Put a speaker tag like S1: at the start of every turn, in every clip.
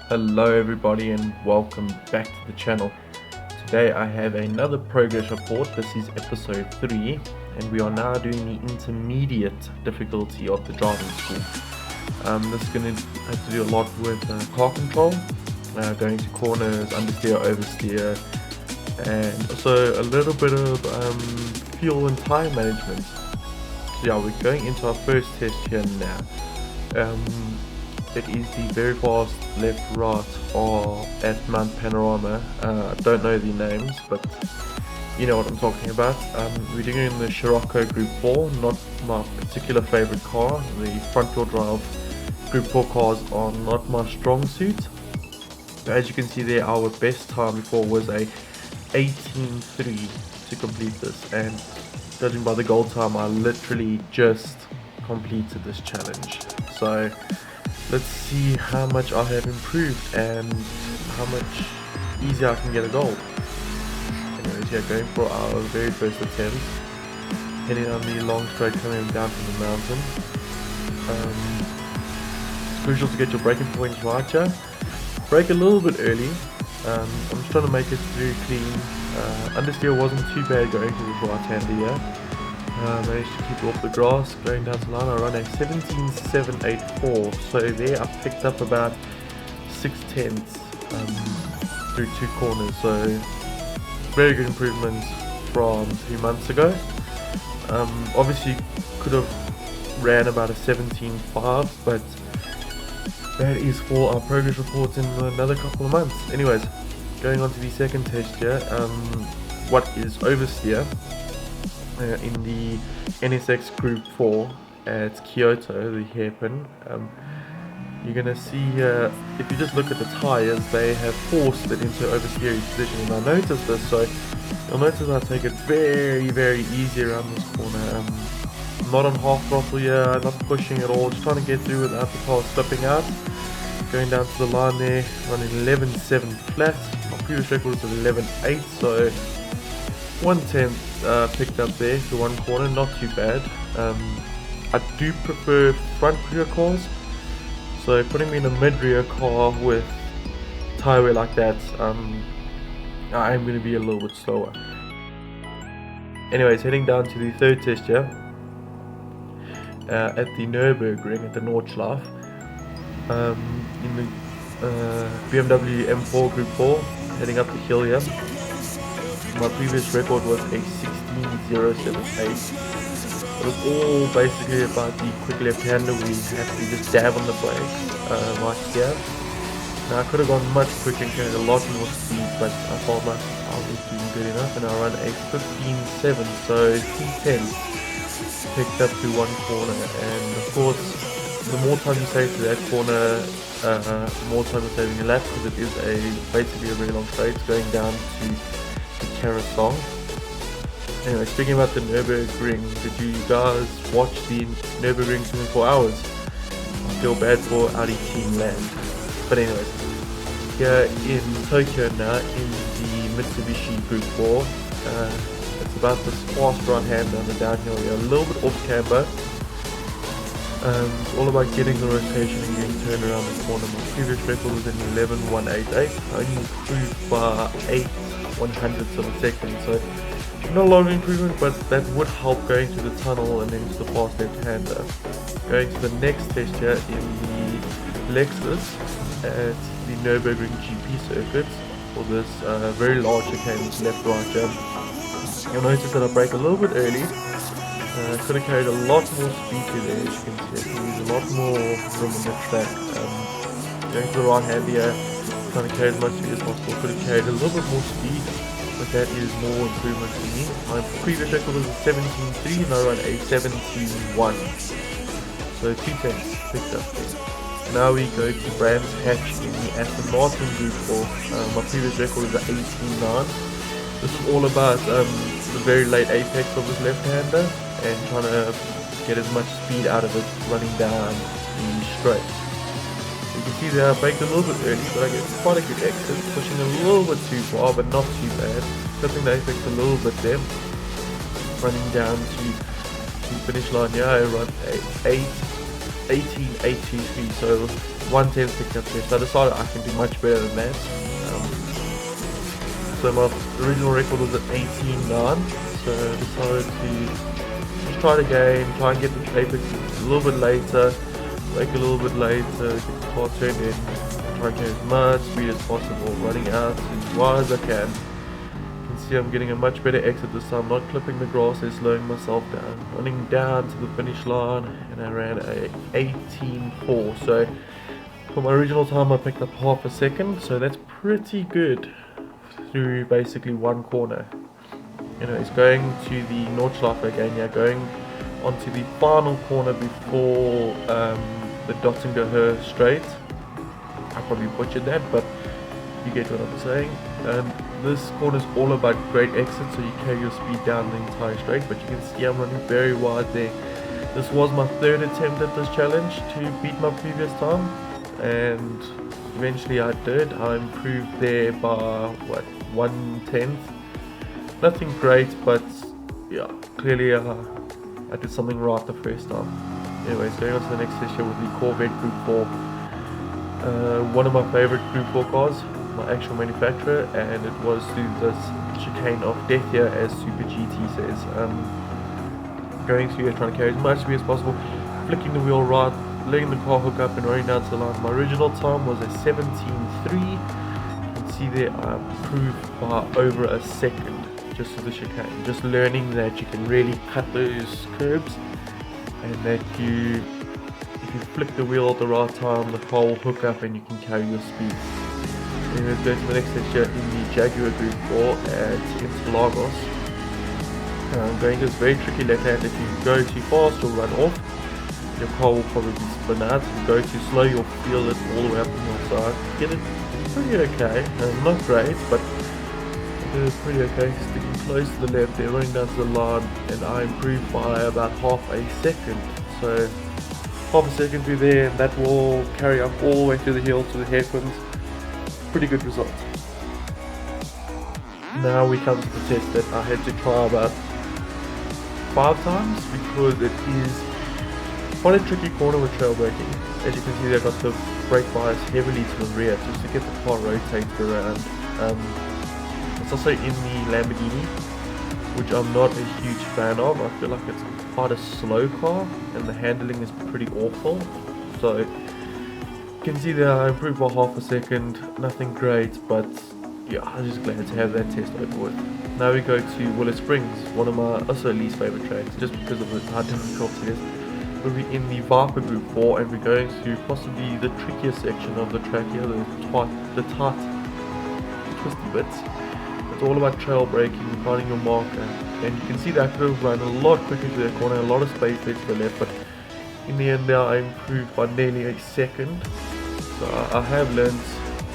S1: Hello everybody and welcome back to the channel. Today I have another progress report. This is episode 3 and we are now doing the intermediate difficulty of the driving school. This is going to have to do a lot with car control, going to corners, understeer, oversteer, and also a little bit of fuel and tire management. So yeah, we're going into our first test here now. It is the very fast left right or at Mount Panorama. I don't know the names, but you know what I'm talking about. We're doing it in the Scirocco Group 4, not my particular favorite car. The front wheel drive Group 4 cars are not my strong suit. As you can see there, our best time before was a 18.3 to complete this, and judging by the goal time, I literally just completed this challenge. So let's see how much I have improved and how much easier I can get a goal. Anyways, yeah, going for our very first attempt, heading on the long straight coming down from the mountain. It's crucial to get your braking points right here. Brake a little bit early. I'm just trying to make it very clean. Understeer wasn't too bad going to this right hander here. Managed to keep it off the grass. Going down to line, I run a 17.784, so there I picked up about 6/10 through 2 corners, so very good improvements from 2 months ago. Obviously could have ran about a 17.5, but that is for our progress report in another couple of months. Anyways, going on to the second test here, what is oversteer? In the NSX Group 4 at Kyoto, the hairpin. You're going to see here, if you just look at the tyres, they have forced it into oversteering position, and I noticed this, so you'll notice I take it very easy around this corner. Not on half throttle here, not pushing at all, just trying to get through without the car slipping out. Going down to the line there, running 11.7 flat. My previous record was 11.8, so 1/10 picked up there to one corner, not too bad. I do prefer front rear cars, so putting me in a mid rear car with tyre wear like that, I am going to be a little bit slower. Anyways, heading down to the third test here at the Nürburgring at the Nordschleife, in the BMW M4 Group 4, heading up the hill here. My previous record was a 16.078. It was all basically about the quick left-hander. We had to just dab on the brakes right here. Now I could have gone much quicker and carried a lot more speed, but I felt like I was doing good enough, and I ran a 15.7, so 2/10 picked up to one corner. And of course, the more time you save to that corner, more time you're saving a lap, because it is basically a very long straight going down to Carousel. Anyway, speaking about the Nürburgring, did you guys watch the Nürburgring 24 hours? I feel bad for Audi Team Land. But anyways, here in Tokyo now, in the Mitsubishi Group 4, it's about this fast right hand down the downhill here, a little bit off camber. It's all about getting the rotation and getting turned around the corner. My previous record was an 11.188. I only improved by 8/100ths of a second, so not a lot of improvement, but that would help going to the tunnel and then to the fast left-hander. Going to the next test here in the Lexus at the Nürburgring GP circuit for this very large chicane left-right jump. You'll notice that I brake a little bit early. Could have carried a lot more speed to there, as you can see. There's a lot more room on the track. Going to the right hand here, trying to carry as much speed as possible. Could have carried a little bit more speed, but that is more improvement for me. My previous record was a 17.3 and I ran a 17.1, so 2/10 picked up there. Now we go to Brands Hatch in the Aston Martin Group 4. My previous record was an 18.9. This is all about the very late apex of this left-hander and trying to get as much speed out of it running down the straight. You can see there I braked a little bit early, but I get quite a good exit, pushing a little bit too far, but not too bad. Cutting the apex a little bit there. Running down to the finish line here, I run a 18.823, so 110 picked up test. I decided I can do much better than that. So my original record was at 18.9, so I decided to just try it again, try and get the apex a little bit later, brake a little bit later, get the car turned in, try and get as much speed as possible, running out as wide as I can. You can see I'm getting a much better exit this time, not clipping the grass and slowing myself down, running down to the finish line, and I ran a 18.4. So for my original time I picked up half a second, so that's pretty good through basically one corner. Anyways, going to the Nordschleife again, yeah, going onto the final corner before the Dottingerhöhe straight. I probably butchered that, but you get what I'm saying. And this corner is all about great exit, so you carry your speed down the entire straight, but you can see I'm running very wide there. This was my third attempt at this challenge to beat my previous time, and eventually I did. I improved there by what, 1/10. Nothing great, but yeah, clearly I did something right the first time. Anyways, going on to the next session with the Corvette Group 4. One of my favorite Group 4 cars, my actual manufacturer, and it was through this chicane of death here, as Super GT says. Going through here, trying to carry as much speed as possible, flicking the wheel right, letting the car hook up and running down to the line. My original time was a 17.3. You can see there I improved by over a second just to the chicane. Just learning that you can really cut those curbs, and that if you flick the wheel at the right time, the car will hook up and you can carry your speed. Anyways, going to the next session in the Jaguar Group 4 at Interlagos. Going to this very tricky left hand. If you go too fast or run off, your car will probably spin out. If you go too slow, you'll feel it all the way up on your side. Get it pretty okay, not great, but it is pretty okay. Sticking close to the left there, running down to the line, and I improved by about half a second. So half a second through there, and that will carry up all the way through the hill to the hairpins. Pretty good result. Now we come to the test that I had to try about 5 times, because it is quite a tricky corner with trail braking. As you can see, I've got the brake bias heavily to the rear just to get the car rotated around. It's also in the Lamborghini, which I'm not a huge fan of. I feel like it's quite a slow car and the handling is pretty awful. So you can see that I improved by half a second, nothing great, but yeah, I'm just glad to have that test over with. Now we go to Willow Springs, one of my also least favorite tracks, just because of how difficult it is. We'll be in the Viper Group 4, and we're going through possibly the trickiest section of the track here, the tight, twisty bits. It's all about trail braking, finding your marker, and you can see that I could have run a lot quicker to that corner, a lot of space there to the left, but in the end now I improved by nearly a second. So I have learned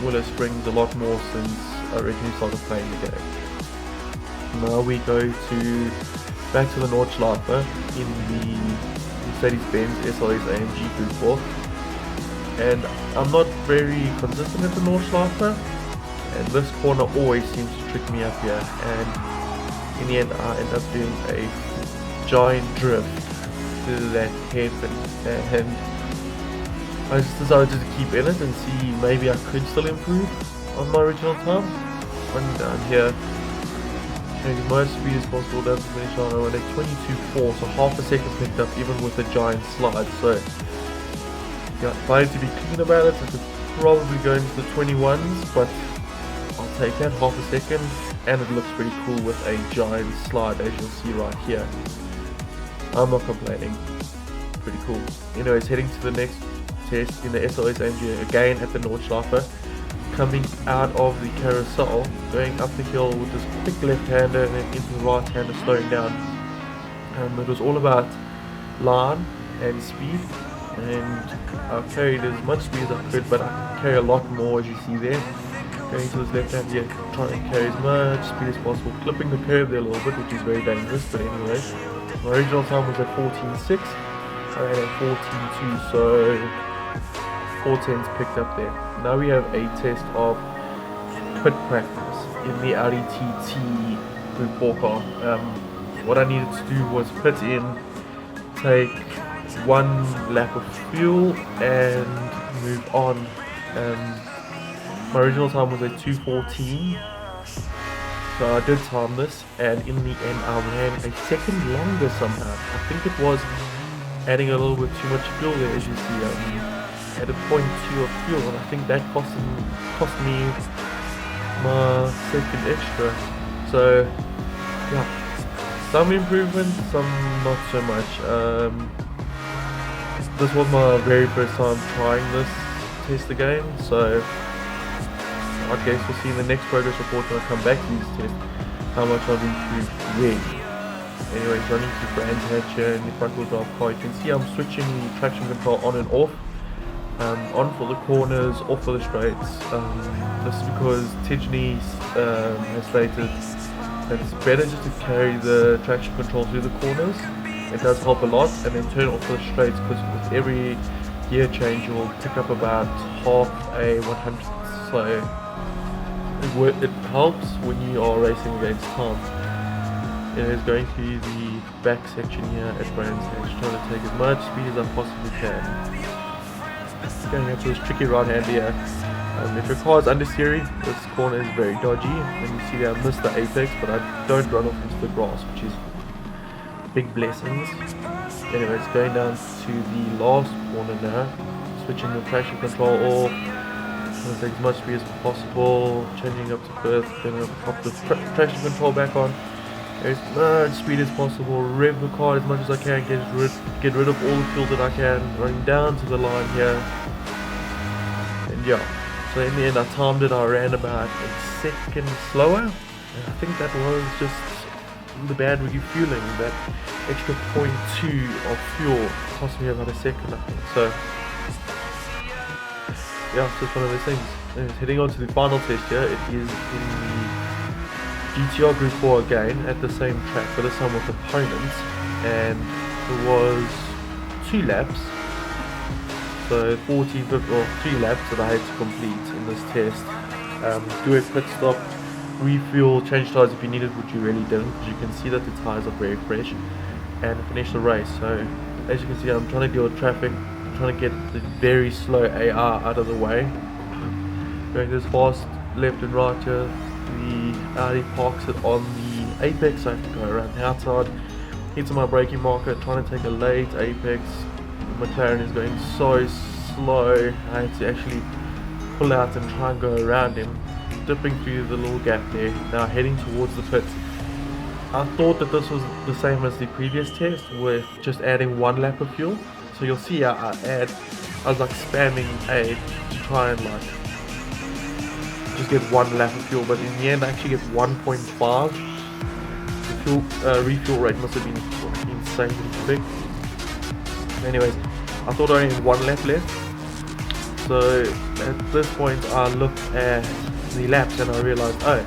S1: Willow Springs a lot more since I originally started playing the game. Now we go back to the Nordschleife in the Mercedes-Benz SLS AMG Group 4, and I'm not very consistent at the Nordschleife, and this corner always seems to trick me up here, and in the end I end up doing a giant drift to that hairpin, and I just decided to keep in it and see maybe I could still improve on my original time. Running down here, carrying as much speed as possible down to the finish line. I went at 22.4, so half a second picked up even with a giant slide. So yeah, if I had to be clean about it, I could probably go into the 21s, but I'll take that, half a second, and it looks pretty cool with a giant slide, as you'll see right here. I'm not complaining, pretty cool. Anyways, heading to the next test in the SLS AMG again at the Nordschleife. Coming out of the carousel, going up the hill with this quick left-hander and then into the right-hander, slowing down. It was all about line and speed, and I carried as much speed as I could, but I could carry a lot more, as you see there. Going to this left-hand here, trying to carry as much speed as possible, clipping the curve there a little bit, which is very dangerous, but anyway. My original time was at 14.6, I ran at 14.2, so 4/10s picked up there. Now we have a test of pit practice in the Audi TT Group 4 car. What I needed to do was pit in, take 1 lap of fuel, and move on. My original time was a 2:14, so I did time this, and in the end I ran a second longer somehow. I think it was adding a little bit too much fuel there, as you see. At a point 2 of fuel, and I think that cost me my second extra. So yeah, some improvement, some not so much. This was my very first time trying this test again, so I guess we'll see in the next progress report when I come back to these tests how much I've improved really. Anyways, running through Brands Hatch here in the front wheel drive car, you can see I'm switching the traction control on and off. On for the corners, off for the straights. This is because Tijni has stated that it's better just to carry the traction control through the corners. It does help a lot, and then turn off for the straights, because with every gear change you will pick up about half a 100th. So it helps when you are racing against time. It is going through the back section here at Brands Hatch, trying to take as much speed as I possibly can. Going up to this tricky right hand here. If your car is understeering, this corner is very dodgy, and you see that I missed the apex, but I don't run off into the grass, which is big blessings. Anyways, going down to the last corner now, switching the traction control off, trying to take as much speed as possible, changing up to first, then I'll pop the traction control back on, as much speed as possible, rev the car as much as I can, get rid of all the fuel that I can, running down to the line here, and yeah, so in the end I timed it, I ran about a second slower, and I think that was just the bad refueling. That extra 0.2 of fuel cost me about a second, I think. So yeah, it's just one of those things. And heading on to the final test here, it is in the GTR Group 4 again, at the same track, but this time with opponents, and it was 2 laps, so 14, 15, or 3 laps that I had to complete in this test. Do a pit stop, refuel, change tires if you needed, which you really didn't, because you can see that the tires are very fresh, and finish the race. So as you can see, I'm trying to deal with traffic, I'm trying to get the very slow AR out of the way, going this fast left and right here. The Audi parks it on the apex, so I have to go around the outside, into my braking marker, trying to take a late apex. The McLaren is going so slow, I had to actually pull out and try and go around him, dipping through the little gap there, now heading towards the pits. I thought that this was the same as the previous test, with just adding 1 lap of fuel. So you'll see I was like spamming A to try and like just get 1 lap of fuel, but in the end I actually get 1.5. The fuel refuel rate must have been insanely quick. Anyways, I thought I only had 1 lap left, so at this point I looked at the laps and I realized, oh,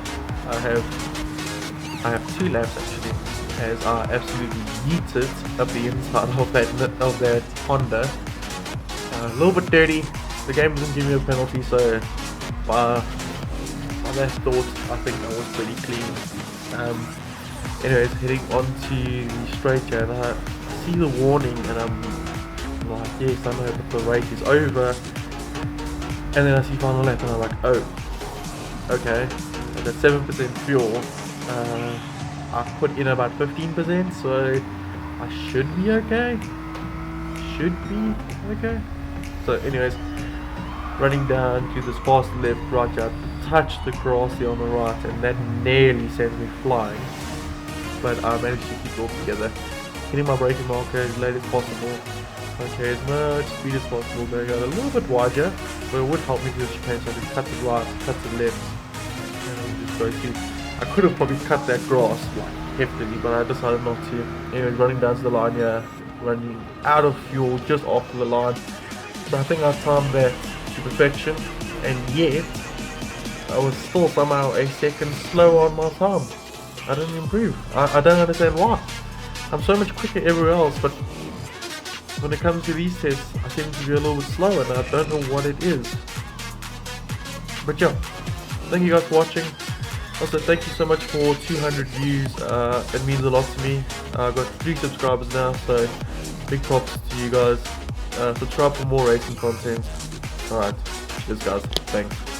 S1: I have 2 laps actually, as I absolutely yeeted up the inside of that Honda. A little bit dirty. The game doesn't give me a penalty, so by that thought I think I was pretty clean. Anyways, heading onto the straight here, and I see the warning and I'm like, yes, I know that the race is over, and then I see final lap and I'm like, oh, okay, I got 7% fuel. I've put in about 15%, so I should be okay. So anyways, running down to this fast left right here, touch the grass there on the right, and that nearly sends me flying, but I managed to keep it all together, hitting my braking marker as late as possible. Okay, as much speed as possible, going out a little bit wider, but it would help me to the chicane, so I can cut the right, cut the left, and I'll just go through. I could have probably cut that grass like heftily, but I decided not to. Anyways, running down to the line here, running out of fuel just after the line, so I think I timed that to perfection, and yet I was still somehow a second slower on my time. I didn't improve. I don't understand why. I'm so much quicker everywhere else, but when it comes to these tests I seem to be a little bit slower, and I don't know what it is. But yeah, thank you guys for watching. Also, thank you so much for 200 views, it means a lot to me. I've got 3 subscribers now, so big props to you guys. Subscribe for more racing content. Alright, cheers guys, thanks.